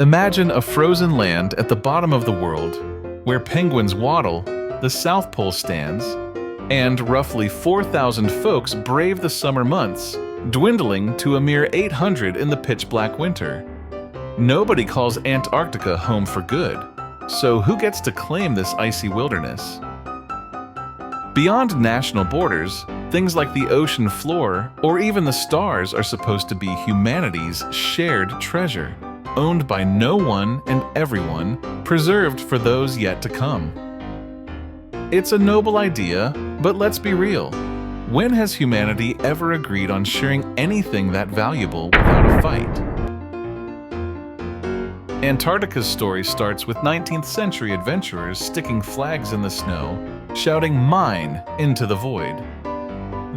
Imagine a frozen land at the bottom of the world, where penguins waddle, the South Pole stands, and roughly 4,000 folks brave the summer months, dwindling to a mere 800 in the pitch-black winter. Nobody calls Antarctica home for good, so who gets to claim this icy wilderness? Beyond national borders, things like the ocean floor or even the stars are supposed to be humanity's shared treasure, owned by no one and everyone, preserved for those yet to come. It's a noble idea, but let's be real. When has humanity ever agreed on sharing anything that valuable without a fight? Antarctica's story starts with 19th century adventurers sticking flags in the snow, shouting "mine" into the void.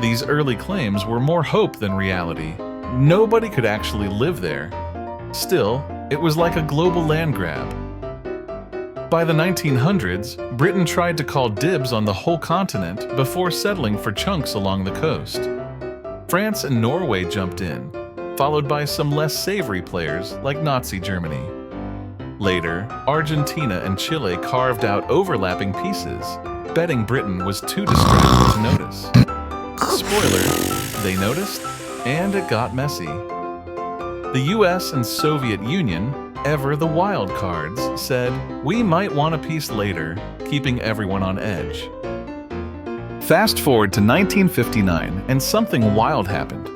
These early claims were more hope than reality. Nobody could actually live there. Still, it was like a global land grab. By the 1900s, Britain tried to call dibs on the whole continent before settling for chunks along the coast. France and Norway jumped in, followed by some less savory players like Nazi Germany. Later, Argentina and Chile carved out overlapping pieces, betting Britain was too distracted to notice. Spoiler, they noticed, and it got messy. The US and Soviet Union, ever the wild cards, said, "We might want a peace later," keeping everyone on edge. Fast forward to 1959, and something wild happened.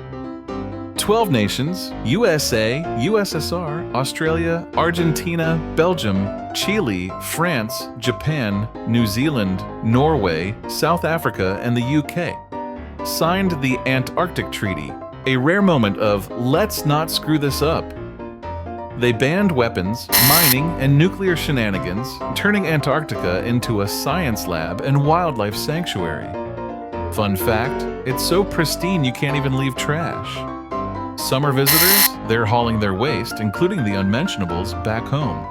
12 nations, USA, USSR, Australia, Argentina, Belgium, Chile, France, Japan, New Zealand, Norway, South Africa, and the UK, signed the Antarctic Treaty, a rare moment of "let's not screw this up." They banned weapons, mining, and nuclear shenanigans, turning Antarctica into a science lab and wildlife sanctuary. Fun fact, it's so pristine you can't even leave trash. Summer visitors, they're hauling their waste, including the unmentionables, back home.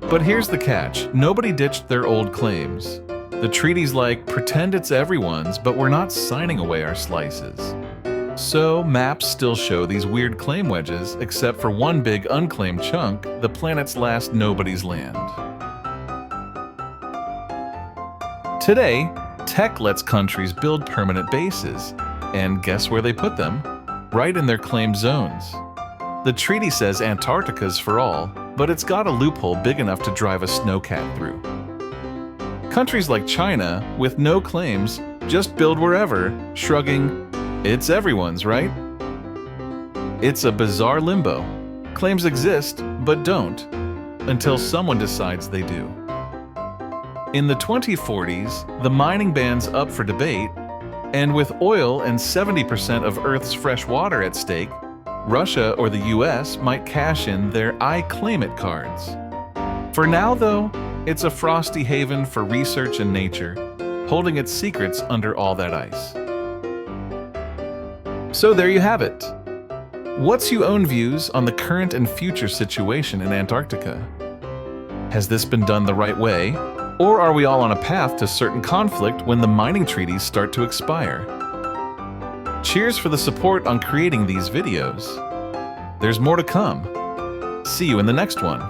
But here's the catch, nobody ditched their old claims. The treaty's like, pretend it's everyone's, but we're not signing away our slices. So, maps still show these weird claim wedges, except for one big unclaimed chunk, the planet's last nobody's land. Today, tech lets countries build permanent bases, and guess where they put them? Right in their claimed zones. The treaty says Antarctica's for all, but it's got a loophole big enough to drive a snowcat through. Countries like China, with no claims, just build wherever, shrugging, "It's everyone's, right?" It's a bizarre limbo. Claims exist, but don't, until someone decides they do. In the 2040s, the mining ban's up for debate, and with oil and 70% of Earth's fresh water at stake, Russia or the US might cash in their "I claim it" cards. For now, though, it's a frosty haven for research and nature, holding its secrets under all that ice. So there you have it. What's your own views on the current and future situation in Antarctica? Has this been done the right way? Or are we all on a path to certain conflict when the mining treaties start to expire? Cheers for the support on creating these videos. There's more to come. See you in the next one.